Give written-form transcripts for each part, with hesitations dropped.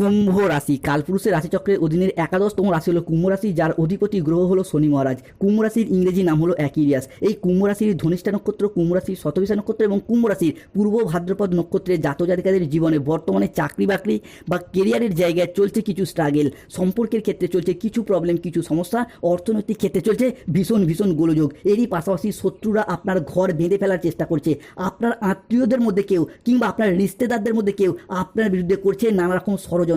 কুম্ভ রাশি কালপুরুষের রাশিচক্রের অধীনের একাদশতম রাশি হলো কুম্ভ রাশি, যার অধিপতি গ্রহ হলো শনি মহারাজ। কুম্ভ রাশির ইংরেজি নাম হলো অ্যাকুয়ারিয়াস। এই কুম্ভ রাশির ধনিষ্ঠা নক্ষত্র, কুম্ভ রাশির শতভিষা নক্ষত্র এবং কুম্ভ রাশির পূর্ব ভাদ্রপদ নক্ষত্রের জাতক জাতিকাদের জীবনে বর্তমানে চাকরি বাকরি বা কেরিয়ারের জায়গায় চলছে কিছু স্ট্রাগেল, সম্পর্কের ক্ষেত্রে চলছে কিছু প্রবলেম, কিছু সমস্যা, অর্থনৈতিক ক্ষেত্রে চলছে ভীষণ গোলযোগ। এরই পাশাপাশি শত্রুরা আপনার ঘর বেঁধে ফেলার চেষ্টা করছে। আপনার আত্মীয়দের মধ্যে কেউ কিংবা আপনার রিশতেদারদের মধ্যে কেউ আপনার বিরুদ্ধে করছে নানা রকম ষড়যন্ত্র।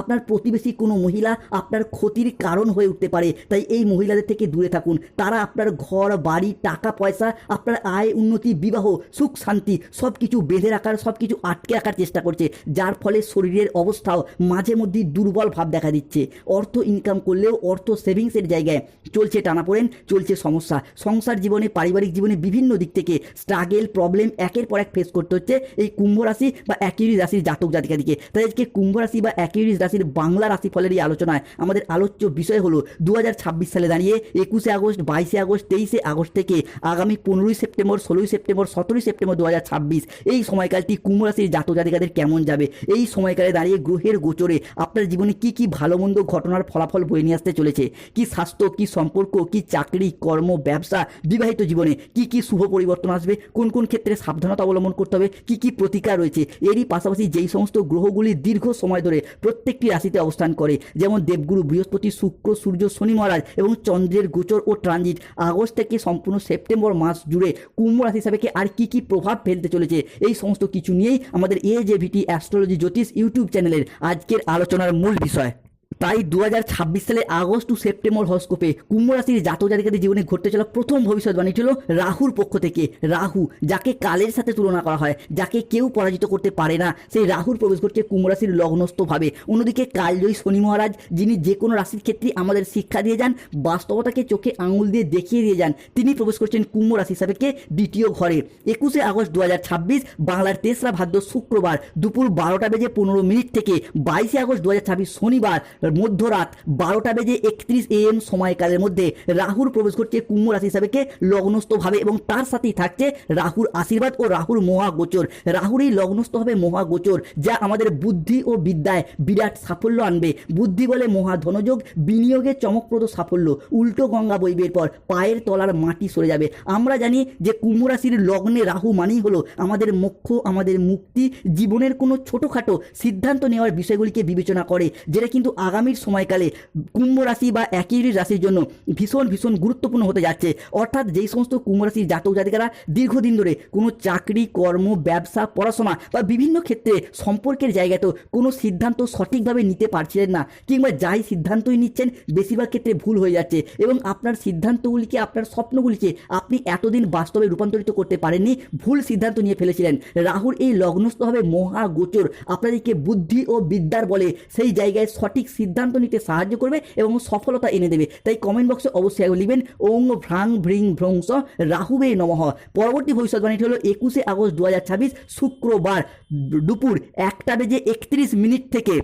আপনার প্রতিবেশী কোনো মহিলা আপনার ক্ষতির কারণ হয়ে উঠতে পারে, তাই এই মহিলাদের থেকে দূরে থাকুন। তারা আপনার ঘর বাড়ি টাকা পয়সা, আপনার আয় উন্নতি, বিবাহ সুখ শান্তি সব কিছু বেঁধে রাখার, সব কিছু আটকে রাখার চেষ্টা করছে, যার ফলে শরীরের অবস্থাও মাঝে মধ্যে দুর্বল ভাব দেখা দিচ্ছে। অর্থ ইনকাম করলেও অর্থ সেভিংসের জায়গায় চলছে টানাপোড়েন, চলছে সমস্যা। সংসার জীবনে, পারিবারিক জীবনে বিভিন্ন দিক থেকে স্ট্রাগেল, প্রবলেম একের পর এক ফেস করতে হচ্ছে এই কুম্ভ রাশি বা অ্যাকুয়ারিয়াস রাশির জাতক জাতিকাদিকে। তাই আজকে কুম্ভ রাশি বা অ্যাকুয়ারিয়াস রাশির বাংলা রাশিফলের এই আলোচনায় আমাদের আলোচ্য বিষয় হলো 2026 সালে দাঁড়িয়ে 21 আগস্ট, 22 আগস্ট, 23 আগস্ট থেকে আগামী 15 সেপ্টেম্বর, 16 সেপ্টেম্বর, 17 সেপ্টেম্বর 2026 এই সময়কালটি কুম্ভ রাশির জাতক জাতিকাদের কেমন যাবে। এই সময়কালে দাঁড়িয়ে গ্রহের গোচরে আপনার জীবনে কি কি ভালো মন্দ ঘটনার ফলাফল বয়ে নিয়ে আসতে চলেছে, কি স্বাস্থ্য, কি সম্পর্ক, কি চাকরি, কর্ম, ব্যবসা, বিবাহিত জীবনে কি কি শুভ পরিবর্তন আসবে, কোন কোন ক্ষেত্রে সাবধানতা অবলম্বন করতে হবে, কি কি প্রতিকার রয়েছে। এরই পাশাপাশি যেই সমস্ত গ্রহগুলি দীর্ঘ সময় ধরে প্রত্যেকটি রাশিতে অবস্থান করে, যেমন দেবগুরু বৃহস্পতি, শুক্র, সূর্য, শনি মহারাজ এবং চন্দ্রের গোচর ও ট্রানজিট আগস্ট থেকে সম্পূর্ণ সেপ্টেম্বর মাস জুড়ে কুম্ভ রাশি হিসাবে আর কি কি প্রভাব ফেলতে চলেছে, এই সমস্ত কিছু নিয়েই আমাদের AJVT অ্যাস্ট্রোলজি জ্যোতিষ ইউটিউব চ্যানেলের আজকের আলোচনার মূল বিষয়। তাই 2026 সালে আগস্ট টু সেপ্টেম্বর হরস্কোপে কুম্ভ রাশির জাতক জাতিকাদের জীবনে ঘটতে চলা প্রথম ভবিষ্যৎবাণী ছিল রাহুর পক্ষ থেকে। রাহু, যাকে কালের সাথে তুলনা করা হয়, যাকে কেউ পরাজিত করতে পারে না, সেই রাহুর প্রবেশ ঘটছে কুম্ভ রাশির লগ্নস্থভাবে। অন্যদিকে কালজয়ী শনি মহারাজ, যিনি যে কোনো রাশির ক্ষেত্রে আমাদের শিক্ষা দিয়ে যান, বাস্তবতাকে চোখে আঙুল দিয়ে দেখিয়ে দিয়ে যান, তিনি প্রবেশ করছেন কুম্ভ রাশি হিসাবে দ্বিতীয় ঘরে। 21 আগস্ট 2026 বাংলার 3রা ভাদ্র শুক্রবার দুপুর 12:15 থেকে 22 আগস্ট 2026 শনিবার মধ্যরাত 12:31 AM সময়কালের মধ্যে রাহুর প্রবেশ করছে কুম্ভ রাশি হিসাবে লগ্নস্থভাবে এবং তার সাথেই থাকছে রাহুর আশীর্বাদ ও রাহুর মহাগোচর। রাহুর এই লগ্নস্থভাবে মহাগোচর, যা আমাদের বুদ্ধি ও বিদ্যায় বিরাট সাফল্য আনবে। বুদ্ধি বলে মহাধনযোগ, বিনিয়োগে চমকপ্রদ সাফল্য। উল্টো গঙ্গা বইবের পর পায়ের তলার মাটি সরে যাবে। আমরা জানি যে কুম্ভ রাশির লগ্নে রাহু মানেই হলো আমাদের মোক্ষ, আমাদের মুক্তি, জীবনের কোনো ছোটোখাটো সিদ্ধান্ত নেওয়ার বিষয়গুলিকে বিবেচনা করে, যেটা কিন্তু আগামীর সময়কালে কুম্ভ রাশি বা অ্যাকুয়ারিয়াস রাশির জন্য ভীষণ গুরুত্বপূর্ণ হতে যাচ্ছে। অর্থাৎ যেই সমস্ত কুম্ভ রাশির জাতক জাতিকারা দীর্ঘদিন ধরে কোনো চাকরি, কর্ম, ব্যবসা, পড়াশোনা বা বিভিন্ন ক্ষেত্রে সম্পর্কের জায়গাতেও কোনো সিদ্ধান্ত সঠিকভাবে নিতে পারছিলেন না, কিংবা যাই সিদ্ধান্তই নিচ্ছেন বেশিরভাগ ক্ষেত্রে ভুল হয়ে যাচ্ছে এবং আপনার সিদ্ধান্তগুলিকে, আপনার স্বপ্নগুলিকে আপনি এতদিন বাস্তবে রূপান্তরিত করতে পারেননি, ভুল সিদ্ধান্ত নিয়ে ফেলেছিলেন। রাহুর এই লগ্নস্থভাবে মহাগোচর আপনাদেরকে বুদ্ধি ও বিদ্যার বলে সেই জায়গায় সঠিক সিদ্ধান্ত নিতে সাহায্য করবে এবং সফলতা এনে দেবে। তাই কমেন্ট বক্সে অবশ্যই লিখবেন ওং ভ্রাং ভ্রিং ভ্রংস রাহুবে নমঃ। পরবর্তী ভবিষ্যৎবাণীটি হলো 21 আগস্ট 2026 শুক্রবার দুপুর 1:31 থেকে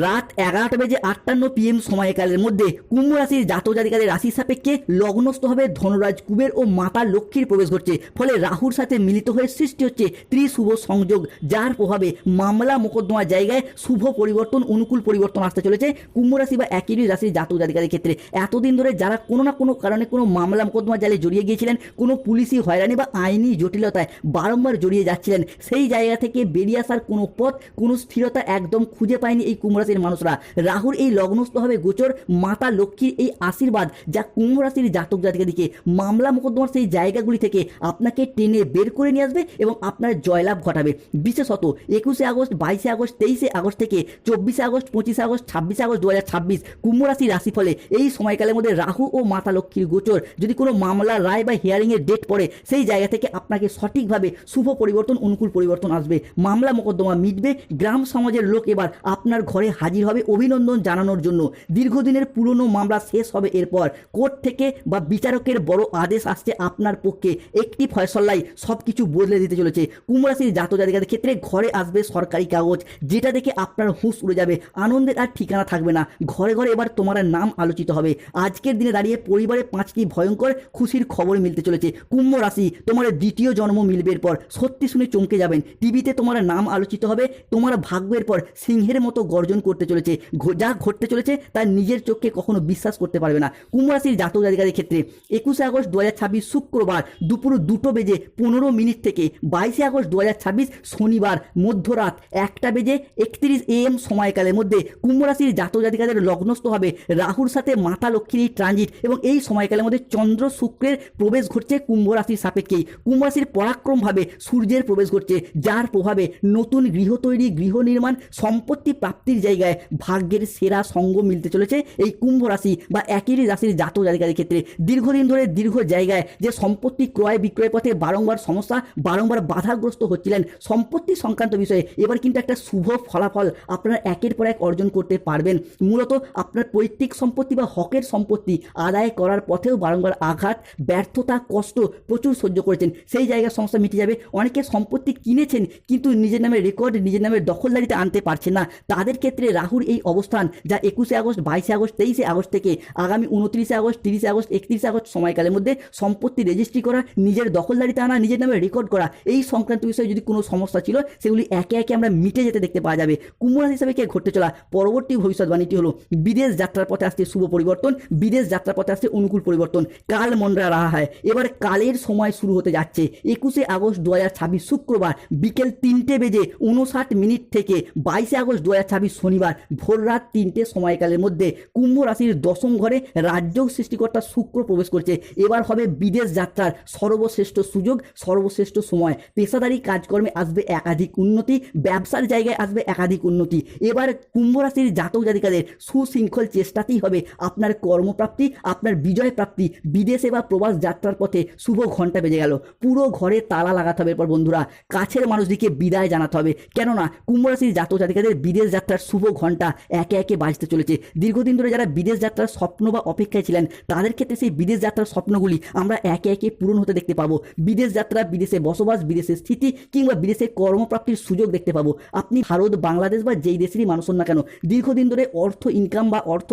রাত 11:58 PM সময়কালের মধ্যে কুম্ভ রাশির জাতক জাতিকাদের রাশি সাপেক্ষে লগ্নস্থভাবে ধনরাজ কুবের ও মাতা লক্ষ্মীর প্রবেশ ঘটছে। ফলে রাহুর সাথে মিলিত হয়ে সৃষ্টি হচ্ছে ত্রিশুভ সংযোগ, যার প্রভাবে মামলা মোকদ্দমার জায়গায় শুভ পরিবর্তন, অনুকূল পরিবর্তন আসতে চলেছে কুম্ভ রাশি বা অ্যাকুয়ারিয়াস রাশির জাতক জাতিকাদের ক্ষেত্রে। এতদিন ধরে যারা কোনো না কোনো কারণে কোনো মামলা মোকদ্দমার জালে জড়িয়ে গিয়েছিলেন, কোনো পুলিশি হয়রানি বা আইনি জটিলতায় বারংবার জড়িয়ে যাচ্ছিলেন, সেই জায়গা থেকে বেরিয়ে আসার কোনো পথ, কোনো স্থিরতা একদম খুঁজে পায়নি এই কুম্ভ রাশির মানুষরা। রাহুর এই লগ্নস্থভাবে গোচর, মাতা লক্ষ্মীর এই আশীর্বাদ, যা কুম্ভ রাশির জাতক জাতিকাদিকে মামলা মোকদ্দমার সেই জায়গাগুলি থেকে আপনাকে টেনে বের করে নিয়ে আসবে এবং আপনার জয়লাভ ঘটাবে। বিশেষত 21 আগস্ট, 22 আগস্ট, 23 আগস্ট থেকে 24 আগস্ট, 25 আগস্ট, 26 আগস্ট 2026 কুম্ভ রাশির রাশিফলে এই সময়কালের মধ্যে রাহু ও মাতা লক্ষ্মীর গোচর, যদি কোনো মামলা, রায় বা হিয়ারিংয়ের ডেট পড়ে, সেই জায়গা থেকে আপনাকে সঠিকভাবে শুভ পরিবর্তন, অনুকূল পরিবর্তন আসবে। মামলা মোকদ্দমা মিটবে, গ্রাম সমাজের লোক এবার আপনার ঘরে হাজির হবে অভিনন্দন জানানোর জন্য। দীর্ঘদিনের পুরনো মামলা শেষ হবে। এরপর কোর্ট থেকে বা বিচারকের বড় আদেশ আসছে আপনার পক্ষে। একটি ফয়সলায় সব কিছু বদলে দিতে চলেছে। কুম্ভ রাশির জাতক জাতিকাদের ক্ষেত্রে ঘরে আসবে সরকারি কাগজ, যেটা দেখে আপনার হুঁশ উড়ে যাবে, আনন্দের আর ঠিকানা থাকবে না। ঘরে ঘরে এবার তোমার নাম আলোচিত হবে। আজকের দিনে দাঁড়িয়ে পরিবারে 5টি ভয়ঙ্কর খুশির খবর মিলতে চলেছে। কুম্ভ রাশি, তোমার দ্বিতীয় জন্ম মিলবে। এরপর সত্যি শুনে চমকে যাবেন। টিভিতে তোমার নাম আলোচিত হবে। তোমার ভাগ্যের পর সিংহের মতো গর্জন করতে চলেছে। যা ঘটতে চলেছে তার নিজের চোখকে কখনো বিশ্বাস করতে পারবে না। কুম্ভ রাশির জাতক জাতিকাদের ক্ষেত্রে 21 আগস্ট 2026 শুক্রবার দুপুর 2:15 থেকে 22 আগস্ট 2026 শনিবার মধ্যরাত 1:31 AM সময়কালের মধ্যে কুম্ভ রাশির জাতক জাতিকাদের লগ্নস্থ হবে রাহুর সাথে মাতা লক্ষ্মীর ট্রানজিট, এবং এই সময়কালের মধ্যে চন্দ্র শুক্রের প্রবেশ ঘটছে কুম্ভ রাশির সাপেক্ষেই। কুম্ভ রাশির পরাক্রমভাবে সূর্যের প্রবেশ ঘটছে, যার প্রভাবে নতুন গৃহ তৈরি, গৃহ নির্মাণ, সম্পত্তি প্রাপ্তির জায়গায় ভাগ্যের সেরা সঙ্গ মিলতে চলেছে এই কুম্ভ রাশি বা একই রাশির জাতক জাতিকাদের ক্ষেত্রে। দীর্ঘদিন ধরে দীর্ঘ জায়গায় যে সম্পত্তি ক্রয় বিক্রয় পথে বারংবার সমস্যা, বারংবার বাধাগ্রস্ত হচ্ছিলেন সম্পত্তি সংক্রান্ত বিষয়ে, এবার কিন্তু একটা শুভ ফলাফল আপনারা একের পর এক অর্জন করতে পারবেন। মূলত আপনার পৈতৃক সম্পত্তি বা হকের সম্পত্তি আদায় করার পথেও বারংবার আঘাত, ব্যর্থতা, কষ্ট প্রচুর সহ্য করেছেন, সেই জায়গার সমস্যা মিটে যাবে। অনেকে সম্পত্তি কিনেছেন কিন্তু নিজের নামে রেকর্ড, নিজের নামে দখলদারিতে আনতে পারছেন না, তাদের ক্ষেত্রে রাহুর এই অবস্থান যা 21 আগস্ট, 22 আগস্ট, 23 আগস্ট থেকে আগামী 29 আগস্ট, 30 আগস্ট, 31 আগস্ট সময়কালের মধ্যে সম্পত্তি রেজিস্ট্রি করা, নিজের দখলদারিতে আনা, নিজের নামে রেকর্ড করা, এই সংক্রান্ত বিষয়ে যদি কোনো সমস্যা ছিল সেগুলি একে একে আমরা মিটে যেতে দেখতে পাওয়া যাবে। কুম্ভ রাশি হিসাবে কে ঘটতে চলা পরবর্তী ভবিষ্যৎবাণীটি হলো বিদেশ যাত্রার পথে আসছে শুভ পরিবর্তন, বিদেশ যাত্রার পথে আসছে অনুকূল পরিবর্তন। কাল মন্ডা রাহা হয়, এবার কালের সময় শুরু হতে যাচ্ছে। 21 আগস্ট 2026 শুক্রবার বিকেল 3:59 থেকে 22 আগস্ট 2026 শনিবার ভোর রাত 3টে সময়কালের মধ্যে কুম্ভ রাশির দশম ঘরে রাজযোগ সৃষ্টিকর্তা শুক্র প্রবেশ করছে। এবার হবে বিদেশ যাত্রার সর্বশ্রেষ্ঠ সুযোগ, সর্বশ্রেষ্ঠ সময়। পেশাদারি কাজকর্মে আসবে একাধিক উন্নতি, ব্যবসার জায়গায় আসবে একাধিক উন্নতি। এবার কুম্ভ রাশির জাতক জাতিকাদের সুশৃঙ্খল চেষ্টাতেই হবে আপনার কর্মপ্রাপ্তি, আপনার বিজয় প্রাপ্তি। বিদেশে বা প্রবাস যাত্রার পথে শুভ ঘন্টা বেজে গেল, পুরো ঘরে তালা লাগাতে হবে। এরপর বন্ধুরা কাছের মানুষদিকে বিদায় জানাতে হবে, কেননা কুম্ভ রাশির জাতক জাতিকাদের বিদেশ যাত্রার শুভ ঘন্টা একে একে বাজতে চলেছে। দীর্ঘদিন ধরে যারা বিদেশ যাত্রার স্বপ্ন বা অপেক্ষায় ছিলেন তাদের ক্ষেত্রে সেই বিদেশ যাত্রার স্বপ্নগুলি আমরা একে একে পূরণ হতে দেখতে পাবো। বিদেশ যাত্রা, বিদেশে বসবাস, বিদেশে স্থিতি কিংবা বিদেশে কর্মপ্রাপ্তির সুযোগ দেখতে পাবো। আপনি ভারত, বাংলাদেশ বা যেই দেশেরই মানুষ হন না কেন, দীর্ঘদিন ধরে অর্থ ইনকাম বা অর্থ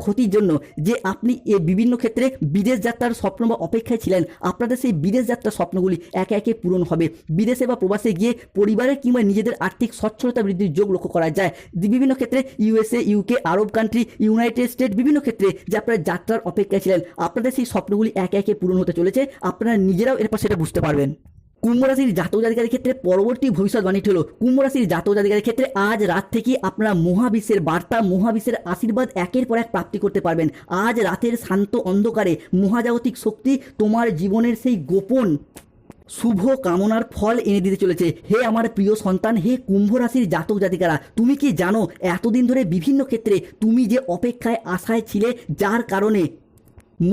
ক্ষতির জন্য যে আপনি বিভিন্ন ক্ষেত্রে বিদেশ যাত্রার স্বপ্ন বা অপেক্ষায় ছিলেন, আপনাদের সেই বিদেশ যাত্রার স্বপ্নগুলি একে একে পূরণ হবে। বিদেশে বা প্রবাসে গিয়ে পরিবারের কিংবা নিজেদের আর্থিক সচ্ছলতা বৃদ্ধির যোগ লক্ষ্য করা যায়। বিভিন্ন ক্ষেত্রে USA, UK, আরব কান্ট্রি, ইউনাইটেড স্টেট, বিভিন্ন ক্ষেত্রে যে আপনারা যাত্রার অপেক্ষায় ছিলেন, আপনাদের সেই স্বপ্নগুলি একে একে পূরণ হতে চলেছে। আপনারা নিজেরাও এরপর সেটা বুঝতে পারবেন। কুম্ভ রাশির জাতক জাতিকাদের ক্ষেত্রে পরবর্তী ভবিষ্যৎবাণীটি হলো কুম্ভ রাশির জাতক জাতিকাদের ক্ষেত্রে আজ রাত থেকে আপনারা মহাবিশ্বের বার্তা, মহাবিশ্বের আশীর্বাদ একের পর এক প্রাপ্তি করতে পারবেন। আজ রাতের শান্ত অন্ধকারে মহাজাগতিক শক্তি তোমার জীবনের সেই গোপন শুভ কামনার ফল এনে দিতে চলেছে। হে আমার প্রিয় সন্তান, হে কুম্ভ রাশির জাতক জাতিকারা, তুমি কি জানো এতদিন ধরে বিভিন্ন ক্ষেত্রে তুমি যে অপেক্ষায় আশায় ছিলে, যার কারণে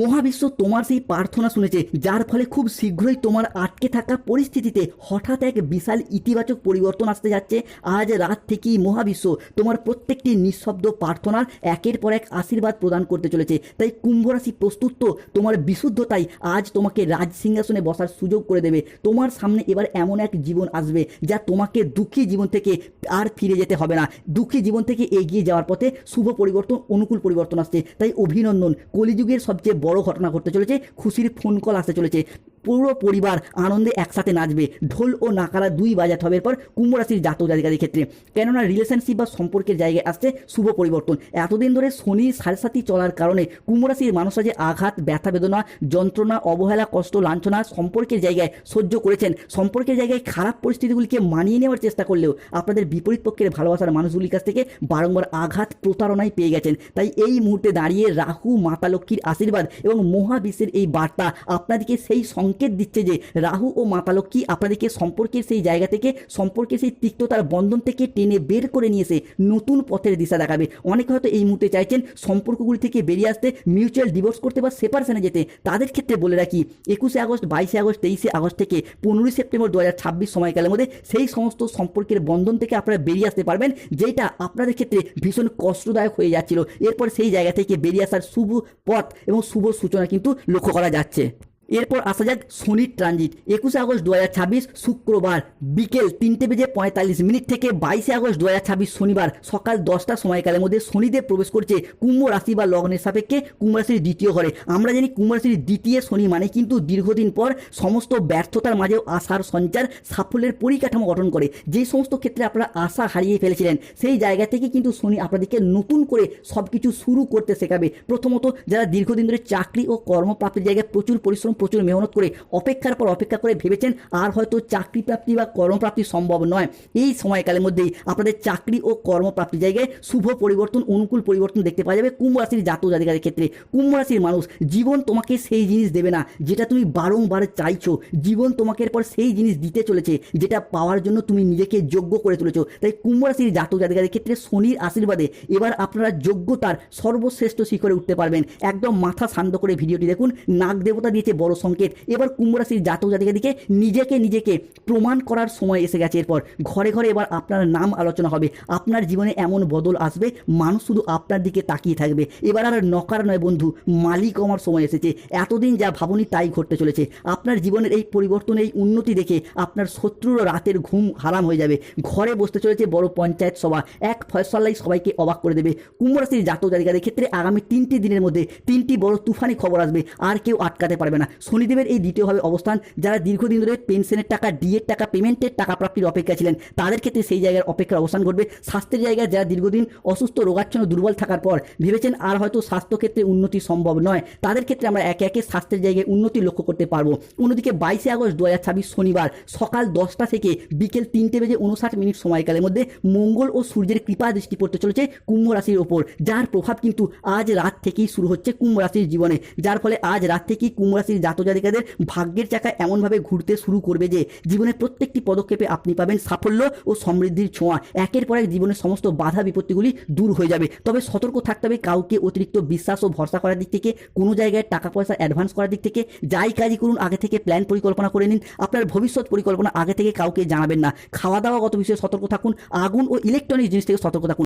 মহাবিশ্ব তোমার সেই প্রার্থনা শুনেছে, যার ফলে খুব শীঘ্রই তোমার আটকে থাকা পরিস্থিতিতে হঠাৎ এক বিশাল ইতিবাচক পরিবর্তন আসতে যাচ্ছে। আজ রাত থেকেই মহাবিশ্ব তোমার প্রত্যেকটি নিঃশব্দ প্রার্থনার একের পর এক আশীর্বাদ প্রদান করতে চলেছে। তাই কুম্ভ রাশি প্রস্তুত তো, তোমার বিশুদ্ধতাই আজ তোমাকে রাজ সিংহাসনে বসার সুযোগ করে দেবে। তোমার সামনে এবার এমন এক জীবন আসবে যা তোমাকে দুঃখী জীবন থেকে আর ফিরে যেতে হবে না। দুঃখী জীবন থেকে এগিয়ে যাওয়ার পথে শুভ পরিবর্তন, অনুকূল পরিবর্তন আসছে। তাই অভিনন্দন, কলিযুগের সবচেয়ে বড় ঘটনা ঘটতে চলেছে, খুশির ফোন কল আসতে চলেছে। পুরো পরিবার আনন্দে একসাথে নাচবে, ঢোল ও নাকারা দুই বাজাতে হবে এরপর কুম্ভ রাশির জাতক জাতিকাদের ক্ষেত্রে। কেননা রিলেশনশিপ বা সম্পর্কের জায়গায় আসছে শুভ পরিবর্তন। এতদিন ধরে শনির সাড়ে চলার কারণে কুম্ভ রাশির মানুষরা যে আঘাত, ব্যথা বেদনা, যন্ত্রণা, অবহেলা, কষ্ট, লাঞ্ছনা সম্পর্কের জায়গায় সহ্য করেছেন, সম্পর্কের জায়গায় খারাপ পরিস্থিতিগুলিকে মানিয়ে নেওয়ার চেষ্টা করলেও আপনাদের বিপরীত পক্ষের ভালোবাসার মানুষগুলির কাছ থেকে বারংবার আঘাত, প্রতারণায় পেয়ে গেছেন। তাই এই মুহূর্তে দাঁড়িয়ে রাহু, মাতা লক্ষ্মীর আশীর্বাদ এবং মহাবিশ্বের এই বার্তা আপনাদেরকে সেই সংকেত দিচ্ছে যে রাহু ও মাতা লক্ষ্মী আপনাদেরকে সম্পর্কের সেই জায়গা থেকে, সম্পর্কের সেই তিক্ততার বন্ধন থেকে টেনে বের করে নিয়ে এসে নতুন পথের দিশা দেখাবে। অনেকে হয়তো এই মুহূর্তে চাইছেন সম্পর্কগুলি থেকে বেরিয়ে আসতে, মিউচুয়াল ডিভোর্স করতে বা সেপারেশনে যেতে। তাদের ক্ষেত্রে বলে রাখি 21 আগস্ট, 22 আগস্ট, 23 আগস্ট থেকে 15 সেপ্টেম্বর 2026 সময়কালের মধ্যে সেই সমস্ত সম্পর্কের বন্ধন থেকে আপনারা বেরিয়ে আসতে পারবেন, যেটা আপনাদের ক্ষেত্রে ভীষণ কষ্টদায়ক হয়ে যাচ্ছিল। এরপর সেই জায়গা থেকে বেরিয়ে আসার শুভ পথ এবং শুভ সূচনা কিন্তু লক্ষ্য করা যাচ্ছে। এরপর আসা যাক শনির ট্রানজিট। 21 আগস্ট 2026 শুক্রবার বিকেল 3:45 থেকে 22 আগস্ট 2026 শনিবার সকাল 10টা সময়কালের মধ্যে শনিদেব প্রবেশ করছে কুম্ভ রাশি বা লগ্নের সাপেক্ষে কুম্ভ রাশির দ্বিতীয় ঘরে। আমরা জানি কুম্ভ রাশির দ্বিতীয় শনি মানে কিন্তু দীর্ঘদিন পর সমস্ত ব্যর্থতার মাঝেও আশার সঞ্চার, সাফল্যের পরিকাঠামো গঠন করে। যে সমস্ত ক্ষেত্রে আপনারা আশা হারিয়ে ফেলেছিলেন সেই জায়গা থেকে কিন্তু শনি আপনাদেরকে নতুন করে সব কিছু শুরু করতে শেখাবে। প্রথমত যারা দীর্ঘদিন ধরে চাকরি ও কর্মপ্রাপ্তির জায়গায় প্রচুর পরিশ্রম, প্রচুর মেহনত করে অপেক্ষার পর অপেক্ষা করে ভেবেছেন আর হয়তো চাকরি প্রাপ্তি বা কর্মপ্রাপ্তি সম্ভব নয়, এই সময়কালের মধ্যেই আপনাদের চাকরি ও কর্মপ্রাপ্তির জায়গায় শুভ পরিবর্তন, অনুকূল পরিবর্তন দেখতে পাওয়া যাবে কুম্ভ রাশির জাতক জাতিকাদের ক্ষেত্রে। কুম্ভ রাশির মানুষ, জীবন তোমাকে সেই জিনিস দেবে না যেটা তুমি বারংবার চাইছো, জীবন তোমাকে এরপর সেই জিনিস দিতে চলেছে যেটা পাওয়ার জন্য তুমি নিজেকে যোগ্য করে তুলেছো। তাই কুম্ভ রাশির জাতক জাতিকাদের ক্ষেত্রে শনির আশীর্বাদে এবার আপনারা যোগ্যতার সর্বশ্রেষ্ঠ শিখরে উঠতে পারবেন। একদম মাথা শান্ত করে ভিডিওটি দেখুন, নাগ দেবতা দিয়েছে বড় সংকেত। এবার কুম্ভ রাশির জাতক জাতিকাদেরকে নিজেকে প্রমাণ করার সময় এসে গেছে। এরপর ঘরে ঘরে এবার আপনার নাম আলোচনা হবে, আপনার জীবনে এমন বদল আসবে মানুষ শুধু আপনার দিকে তাকিয়ে থাকবে। এবার আর নকার নয় বন্ধু, মালিক হওয়ার সময় এসেছে। এতদিন যা ভাবনি তাই ঘটতে চলেছে। আপনার জীবনের এই পরিবর্তন, এই উন্নতি দেখে আপনার শত্রুরও রাতের ঘুম হারাম হয়ে যাবে। ঘরে বসতে চলেছে বড় পঞ্চায়েত সভা, এক ফয়সালাই সবাইকে অবাক করে দেবে। কুম্ভ রাশির জাতক জাতিকাদের ক্ষেত্রে আগামী 3টি দিনের মধ্যে 3টি বড় তুফানি খবর আসবে, আর কেউ আটকাতে পারবে না। শনিদেবের এই দ্বিতীয়ভাবে অবস্থান, যারা দীর্ঘদিন ধরে পেনশনের টাকা, ডিএর টাকা, পেমেন্টের টাকা প্রাপ্তির অপেক্ষা ছিলেন তাদের ক্ষেত্রে সেই জায়গার অপেক্ষার অবসান ঘটবে। স্বাস্থ্যের জায়গায় যারা দীর্ঘদিন অসুস্থ, রোগাচ্ছন্ন, দুর্বল থাকার পর ভেবেছেন আর হয়তো স্বাস্থ্যক্ষেত্রে উন্নতি সম্ভব নয়, তাদের ক্ষেত্রে আমরা একে একে স্বাস্থ্যের জায়গায় উন্নতি লক্ষ্য করতে পারবো। অন্যদিকে 22 আগস্ট 2026 শনিবার সকাল 10টা থেকে বিকেল 3:59 সময়কালের মধ্যে মঙ্গল ও সূর্যের কৃপা দৃষ্টি পড়তে চলেছে কুম্ভ রাশির ওপর, যার প্রভাব কিন্তু আজ রাত থেকেই শুরু হচ্ছে কুম্ভ রাশির জীবনে। যার ফলে আজ রাত থেকেই কুম্ভ রাশির জাতক জাতিকাদের ভাগ্যের চাকা এমনভাবে ঘুরতে শুরু করবে যে জীবনের প্রত্যেকটি পদক্ষেপে আপনি পাবেন সাফল্য ও সমৃদ্ধির ছোঁয়া। একের পর এক জীবনের সমস্ত বাধা বিপত্তিগুলি দূর হয়ে যাবে। তবে সতর্ক থাকতে হবে কাউকে অতিরিক্ত বিশ্বাস ও ভরসা করার দিক থেকে, কোনো জায়গায় টাকা পয়সা অ্যাডভান্স করার দিক থেকে। যাই কাজই করুন আগে থেকে প্ল্যান পরিকল্পনা করে নিন, আপনার ভবিষ্যৎ পরিকল্পনা আগে থেকে কাউকে জানাবেন না। খাওয়া দাওয়াগত বিষয়ে সতর্ক থাকুন, আগুন ও ইলেকট্রনিক জিনিস থেকে সতর্ক থাকুন।